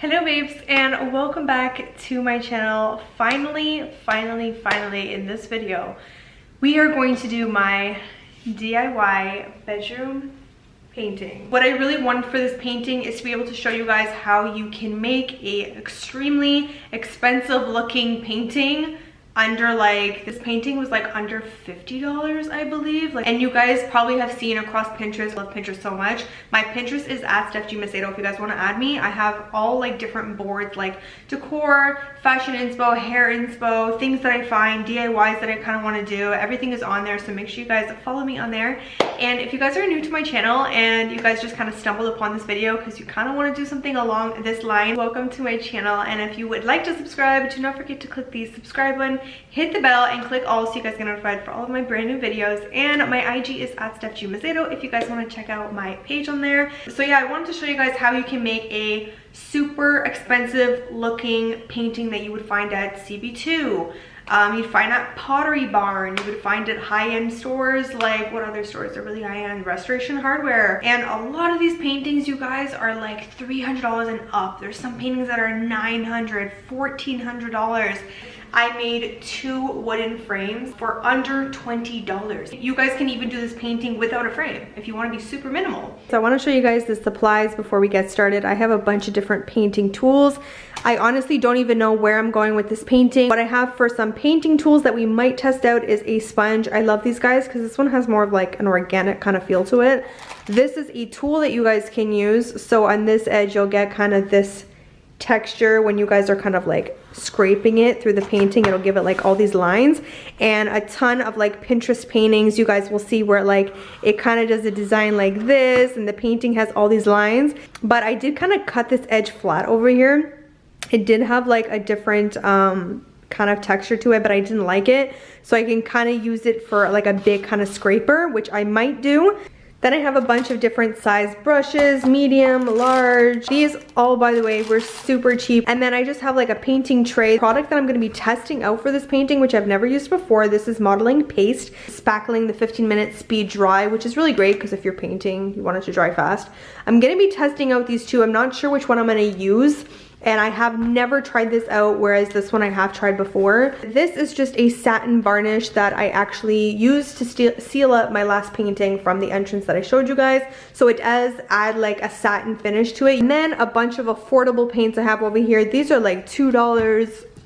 Hello babes, and welcome back to my channel. Finally in this video we are going to do my DIY bedroom painting. What I really wanted for this painting is to be able to show you guys how you can make a extremely expensive looking painting under, like, this painting was like under $50, I believe. Like, and you guys probably have seen across Pinterest. I love Pinterest so much. My Pinterest is at Macedo. If you guys want to add me, I have all like different boards, like decor, fashion inspo, hair inspo, things that I find, DIYs that I kind of want to do. Everything is on there, so make sure you guys follow me on there. And if you guys are new to my channel and you guys just kind of stumbled upon this video because you kind of want to do something along this line, welcome to my channel. And if you would like to subscribe, do not forget to click the subscribe button, hit the bell, and click all so you guys get notified for all of my brand new videos. And my IG is at Macedo if you guys want to check out my page on there. So yeah, I wanted to show you guys how you can make a super expensive looking painting that you would find at CB2. You'd find at Pottery Barn, you would find at high-end stores. Like, what other stores are really high-end? Restoration Hardware. And a lot of these paintings, you guys, are like $300 and up. There's some paintings that are $900, $1,400. I made 2 wooden frames for under $20. You guys can even do this painting without a frame if you want to be super minimal. So I want to show you guys the supplies before we get started. I have a bunch of different painting tools. I honestly don't even know where I'm going with this painting. What I have for some painting tools that we might test out is a sponge. I love these guys because this one has more of like an organic kind of feel to it. This is a tool that you guys can use. So on this edge, you'll get kind of this texture when you guys are kind of like scraping it through the painting. It'll give it like all these lines, and a ton of like Pinterest paintings you guys will see where like it kind of does a design like this and the painting has all these lines. But I did kind of cut this edge flat over here. It did have like a different kind of texture to it, but I didn't like it, so I can kind of use it for like a big kind of scraper, which I might do. Then I have a bunch of different size brushes, medium, large. These all, by the way, were super cheap. And then I just have like a painting tray. Product that I'm gonna be testing out for this painting, which I've never used before. This is modeling paste, spackling the 15-minute speed dry, which is really great because if you're painting, you want it to dry fast. I'm gonna be testing out these two. I'm not sure which one I'm gonna use, and I have never tried this out, whereas this one I have tried before. This is just a satin varnish that I actually used to seal up my last painting from the entrance that I showed you guys. So it does add like a satin finish to it. And then a bunch of affordable paints I have over here. These are like $2,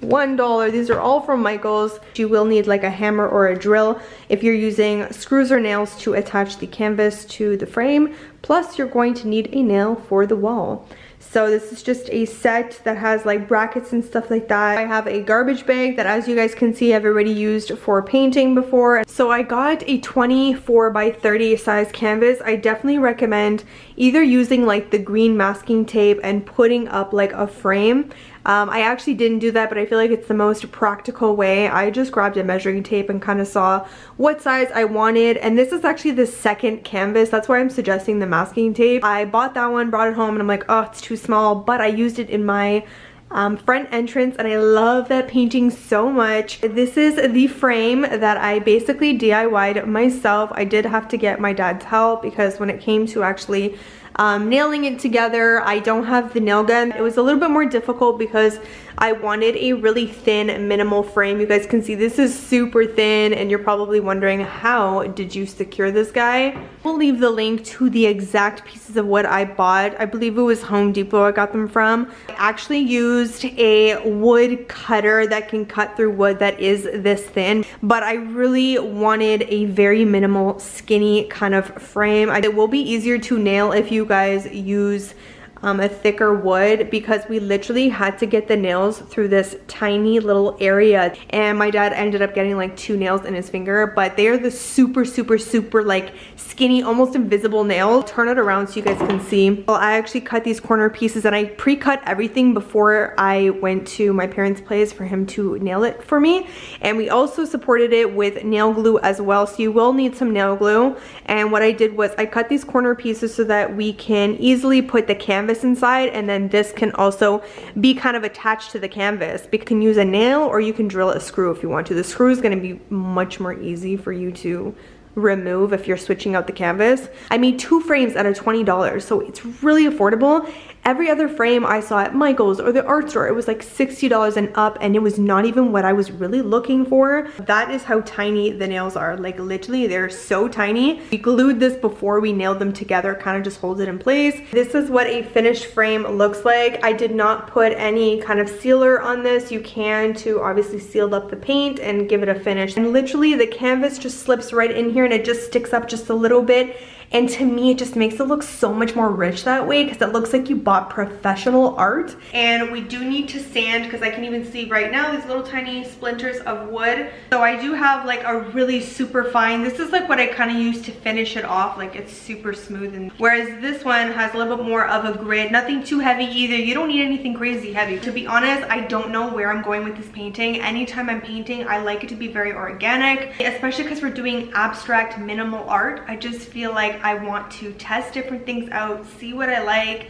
$1. These are all from Michael's. You will need like a hammer or a drill if you're using screws or nails to attach the canvas to the frame. Plus you're going to need a nail for the wall. So this is just a set that has like brackets and stuff like that. I have a garbage bag that, as you guys can see, I've already used for painting before. So I got a 24 by 30 size canvas. I definitely recommend either using like the green masking tape and putting up like a frame. I actually didn't do that, but I feel like it's the most practical way. I just grabbed a measuring tape and kind of saw what size I wanted. And this is actually the second canvas. That's why I'm suggesting the masking tape. I bought that one, brought it home, and I'm like, oh, it's too small. But I used it in my front entrance, and I love that painting so much. This is the frame that I basically DIY'd myself. I did have to get my dad's help because when it came to actually nailing it together, I don't have the nail gun. It was a little bit more difficult because I wanted a really thin, minimal frame. You guys can see this is super thin, and you're probably wondering, how did you secure this guy? We'll leave the link to the exact pieces of wood I bought. I believe it was Home Depot I got them from. I actually used a wood cutter that can cut through wood that is this thin, but I really wanted a very minimal, skinny kind of frame. It will be easier to nail if you guys use a thicker wood, because we literally had to get the nails through this tiny little area, and my dad ended up getting like 2 nails in his finger, but they are the super like skinny, almost invisible nails. Turn it around so you guys can see. Well, I actually cut these corner pieces, and I pre-cut everything before I went to my parents' place for him to nail it for me. And we also supported it with nail glue as well, so you will need some nail glue. And what I did was I cut these corner pieces so that we can easily put the canvas inside, and then this can also be kind of attached to the canvas. You can use a nail or you can drill a screw if you want to. The screw is going to be much more easy for you to remove if you're switching out the canvas. I made 2 frames out of $20, so it's really affordable. Every other frame I saw at Michael's or the art store, it was like $60 and up, and it was not even what I was really looking for. That is how tiny the nails are. Like literally, they're so tiny. We glued this before we nailed them together, kind of just holds it in place. This is what a finished frame looks like. I did not put any kind of sealer on this. You can to obviously seal up the paint and give it a finish. And literally the canvas just slips right in here and it just sticks up just a little bit. And to me, it just makes it look so much more rich that way, because it looks like you bought professional art. And we do need to sand, because I can even see right now these little tiny splinters of wood. So I do have like a really super fine, this is like what I kind of use to finish it off. Like it's super smooth. And whereas this one has a little bit more of a grit, nothing too heavy either. You don't need anything crazy heavy. To be honest, I don't know where I'm going with this painting. Anytime I'm painting, I like it to be very organic, especially because we're doing abstract minimal art. I just feel like I want to test different things out, see what I like.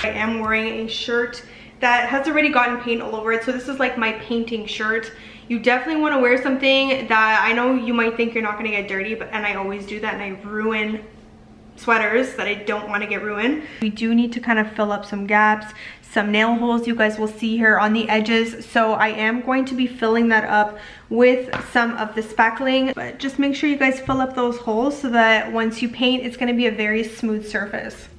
I am wearing a shirt that has already gotten paint all over it, so this is like my painting shirt. You definitely want to wear something that I know you might think you're not going to get dirty, and I always do that, and I ruin sweaters that I don't want to get ruined. We do need to kind of fill up some gaps, some nail holes you guys will see here on the edges. So I am going to be filling that up with some of the spackling, but just make sure you guys fill up those holes so that once you paint, it's going to be a very smooth surface.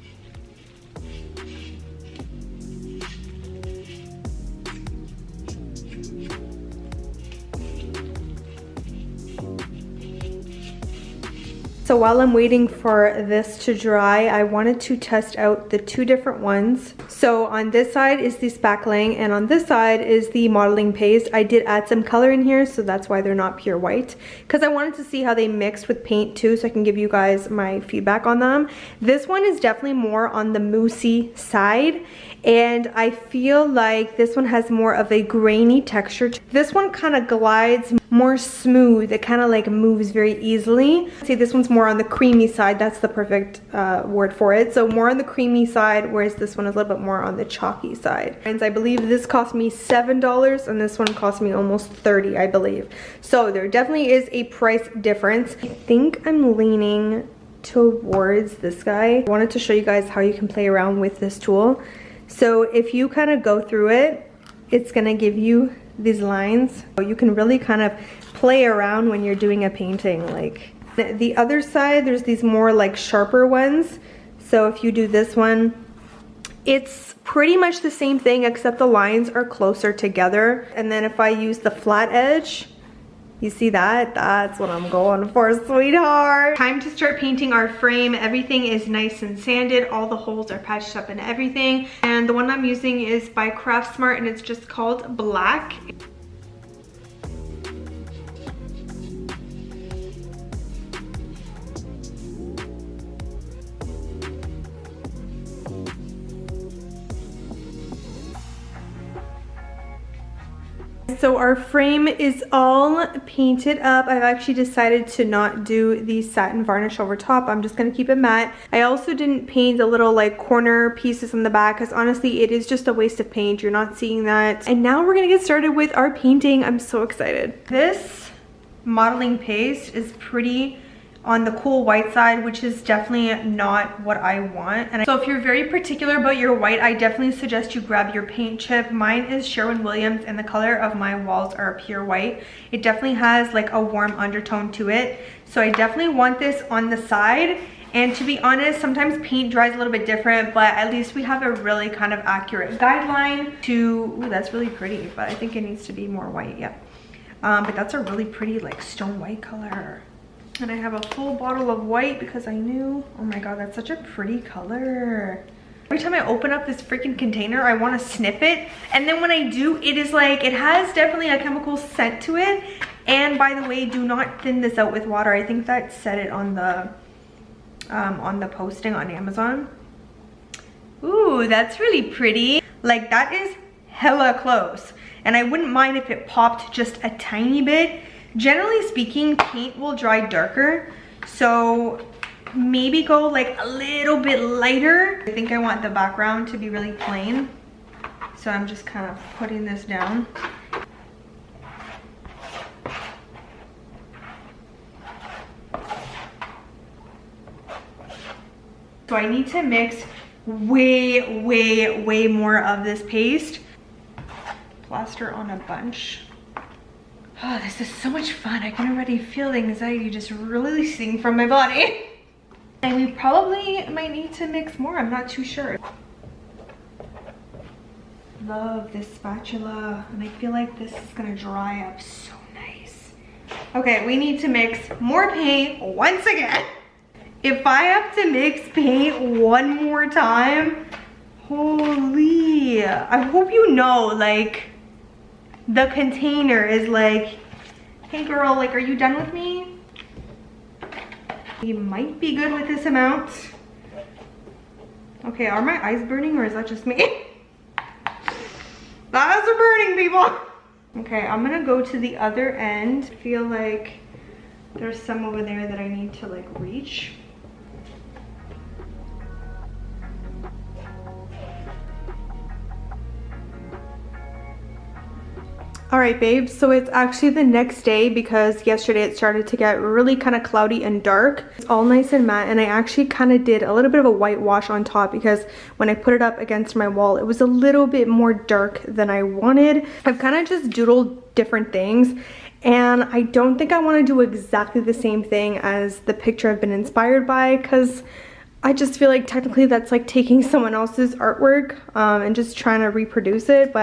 So while I'm waiting for this to dry, I wanted to test out the two different ones. So on this side is the spackling, and on this side is the modeling paste. I did add some color in here, so that's why they're not pure white, because I wanted to see how they mixed with paint too, so I can give you guys my feedback on them. This one is definitely more on the moussey side, and I feel like this one has more of a grainy texture. This one kind of glides more smooth. It kind of like moves very easily. See, this one's more on the creamy side. That's the perfect word for it. So more on the creamy side, whereas this one is a little bit more on the chalky side. And I believe this cost me $7 and this one cost me almost $30, I believe. So there definitely is a price difference. I think I'm leaning towards this guy. I wanted to show you guys how you can play around with this tool. So if you kind of go through it, it's gonna give you these lines. So you can really kind of play around when you're doing a painting. Like the other side, there's these more like sharper ones. So if you do this one, it's pretty much the same thing except the lines are closer together. And then if I use the flat edge, you see that? That's what I'm going for, sweetheart. Time to start painting our frame. Everything is nice and sanded. All the holes are patched up and everything. And the one I'm using is by Craftsmart, and it's just called Black. So our frame is all painted up. I've actually decided to not do the satin varnish over top. I'm just gonna keep it matte. I also didn't paint the little like corner pieces on the back, because honestly it is just a waste of paint. You're not seeing that. And now we're gonna get started with our painting. I'm so excited. This modeling paste is pretty on the cool white side, which is definitely not what I want. And so if you're very particular about your white, I definitely suggest you grab your paint chip. Mine is Sherwin-Williams and the color of my walls are pure white. It definitely has like a warm undertone to it. So I definitely want this on the side. And to be honest, sometimes paint dries a little bit different, but at least we have a really kind of accurate guideline to, ooh, that's really pretty, but I think it needs to be more white, yeah. But that's a really pretty like stone white color. And I have a full bottle of white because I knew, oh my god, that's such a pretty color. Every time I open up this freaking container, I want to sniff it. And then when I do, it is like, it has definitely a chemical scent to it. And by the way, do not thin this out with water. I think that said it on the posting on Amazon. Ooh, that's really pretty. Like that is hella close. And I wouldn't mind if it popped just a tiny bit. Generally speaking, paint will dry darker, so maybe go like a little bit lighter. I think I want the background to be really plain, So I'm just kind of putting this down. So I need to mix way more of this paste. Plaster on a bunch. Oh, this is so much fun. I can already feel the anxiety just releasing from my body. And we probably might need to mix more. I'm not too sure. Love this spatula. And I feel like this is gonna dry up so nice. Okay, we need to mix more paint once again. If I have to mix paint one more time, holy, I hope you know, like, the container is like, hey girl, like, are you done with me? You might be good with this amount. Okay, are my eyes burning or is that just me? The eyes are burning, people. Okay, I'm gonna go to the other end. I feel like there's some over there that I need to like reach. All right, babes, so it's actually the next day because yesterday it started to get really kind of cloudy and dark. It's all nice and matte, and I actually kind of did a little bit of a whitewash on top because when I put it up against my wall, it was a little bit more dark than I wanted. I've kind of just doodled different things, and I don't think I want to do exactly the same thing as the picture I've been inspired by, because I just feel like technically that's like taking someone else's artwork and just trying to reproduce it.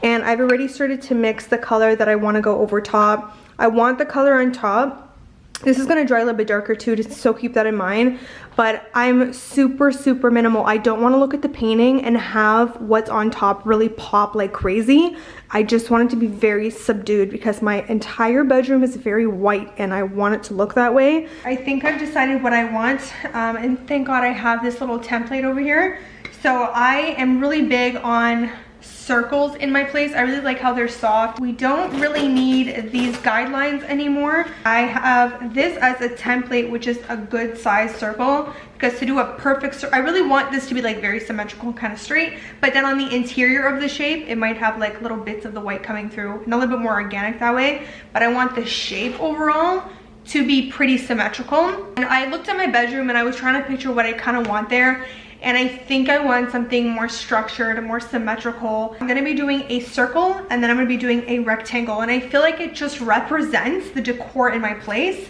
And I've already started to mix the color that I want to go over top. I want the color on top. This is going to dry a little bit darker too, so keep that in mind. But I'm super minimal. I don't want to look at the painting and have what's on top really pop like crazy. I just want it to be very subdued because my entire bedroom is very white and I want it to look that way. I think I've decided what I want, and thank God I have this little template over here. So I am really big on circles in my place. I really like how they're soft. We don't really need these guidelines anymore. I have this as a template, which is a good size circle, because to do a perfect I really want this to be like very symmetrical, kind of straight, but then on the interior of the shape it might have like little bits of the white coming through and a little bit more organic that way. But I want the shape overall to be pretty symmetrical. And I looked at my bedroom and I was trying to picture what I kind of want there. And I think I want something more structured, more symmetrical. I'm gonna be doing a circle and then I'm gonna be doing a rectangle. And I feel like it just represents the decor in my place.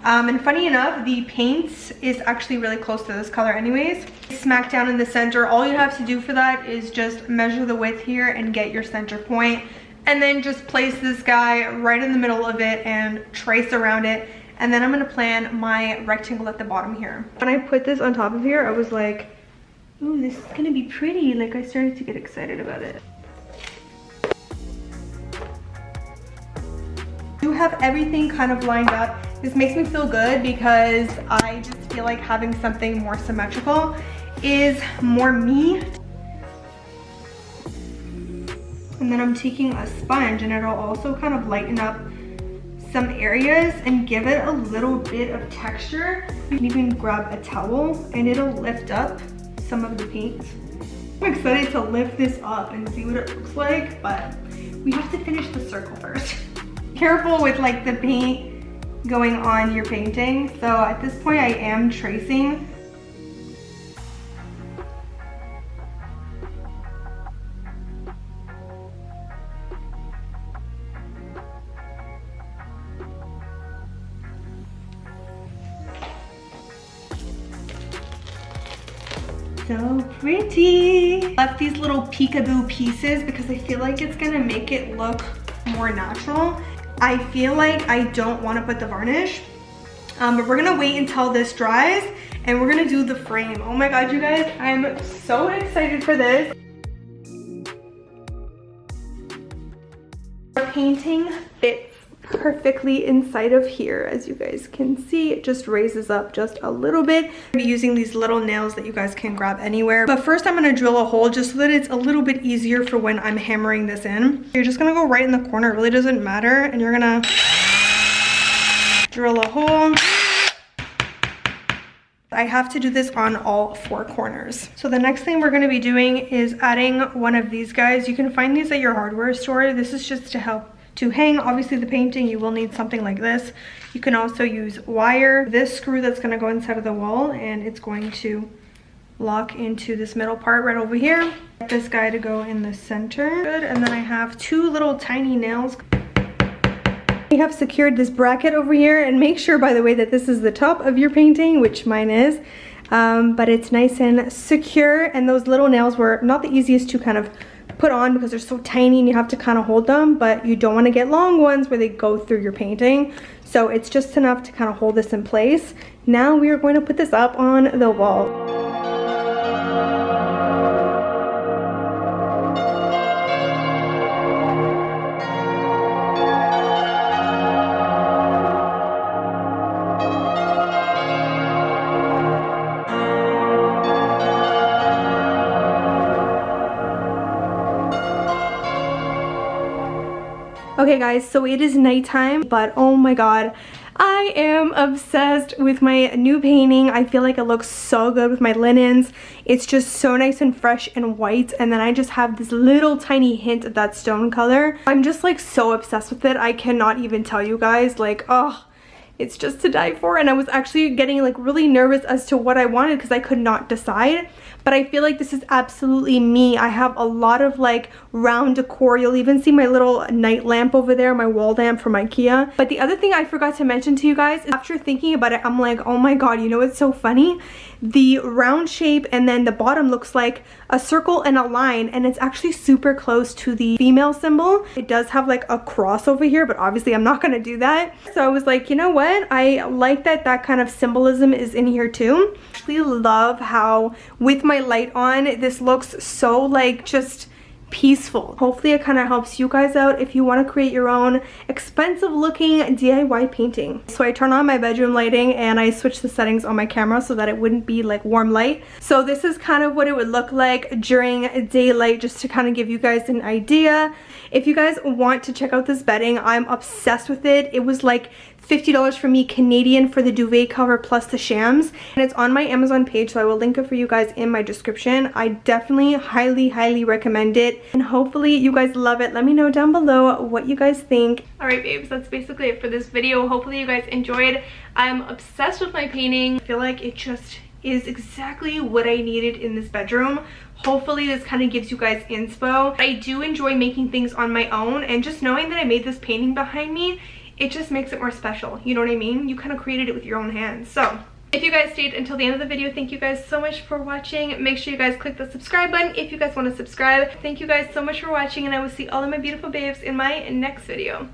And funny enough, the paint is actually really close to this color anyways. Smack down in the center. All you have to do for that is just measure the width here and get your center point. And then just place this guy right in the middle of it and trace around it. And then I'm gonna plan my rectangle at the bottom here. When I put this on top of here, I was like, ooh, this is gonna be pretty. Like, I started to get excited about it. You have everything kind of lined up. This makes me feel good because I just feel like having something more symmetrical is more me. And then I'm taking a sponge and it'll also kind of lighten up some areas and give it a little bit of texture. You can even grab a towel and it'll lift up some of the paint. I'm excited to lift this up and see what it looks like, but we have to finish the circle first. Careful with like the paint going on your painting. So at this point I am tracing. So pretty. Left these little peekaboo pieces because I feel like it's gonna make it look more natural. I feel like I don't want to put the varnish, but we're gonna wait until this dries and we're gonna do the frame. Oh my god, you guys, I'm so excited for this. Our painting fits perfectly inside of here. As you guys can see, it just raises up just a little bit. I'm gonna be using these little nails that you guys can grab anywhere, but first I'm gonna drill a hole just so that it's a little bit easier for when I'm hammering this in. You're just gonna go right in the corner, it really doesn't matter, and you're gonna drill a hole. I have to do this on all 4 corners. So the next thing we're going to be doing is adding one of these guys. You can find these at your hardware store. This is just to help to hang obviously the painting. You will need something like this. You can also use wire, this screw that's going to go inside of the wall, and it's going to lock into this middle part right over here. Get this guy to go in the center. Good. And then I have 2 little tiny nails. We have secured this bracket over here, and make sure, by the way, that this is the top of your painting, which mine is, but it's nice and secure. And those little nails were not the easiest to kind of put on because they're so tiny and you have to kind of hold them, but you don't want to get long ones where they go through your painting. So it's just enough to kind of hold this in place. Now we are going to put this up on the wall. Okay guys, so it is nighttime, but oh my god, I am obsessed with my new painting. I feel like it looks so good with my linens. It's just so nice and fresh and white, and then I just have this little tiny hint of that stone color. I'm just like so obsessed with it. I cannot even tell you guys, like, oh, it's just to die for. And I was actually getting like really nervous as to what I wanted because I could not decide. But I feel like this is absolutely me. I have a lot of like round decor. You'll even see my little night lamp over there, my wall lamp from IKEA. But the other thing I forgot to mention to you guys, after thinking about it, I'm like, oh my god, you know what's so funny? The round shape and then the bottom looks like a circle and a line, and it's actually super close to the female symbol. It does have like a cross over here, but obviously I'm not gonna do that. So I was like, you know what? I like that that kind of symbolism is in here too. I actually love how with my light on, this looks so like just peaceful. Hopefully it kind of helps you guys out if you want to create your own expensive looking DIY painting. So I turn on my bedroom lighting and I switch the settings on my camera so that it wouldn't be like warm light. So this is kind of what it would look like during daylight, just to kind of give you guys an idea. If you guys want to check out this bedding, I'm obsessed with it. It was like $50 for me Canadian for the duvet cover plus the shams, and it's on my Amazon page, so I will link it for you guys in my description. I definitely highly recommend it, and hopefully you guys love it. Let me know down below what you guys think. Alright babes, that's basically it for this video. Hopefully you guys enjoyed. I'm obsessed with my painting. I feel like it just is exactly what I needed in this bedroom. Hopefully this kind of gives you guys inspo. I do enjoy making things on my own, and just knowing that I made this painting behind me, it just makes it more special. You know what I mean? You kind of created it with your own hands. So if you guys stayed until the end of the video, thank you guys so much for watching. Make sure you guys click the subscribe button if you guys want to subscribe. Thank you guys so much for watching, and I will see all of my beautiful babes in my next video.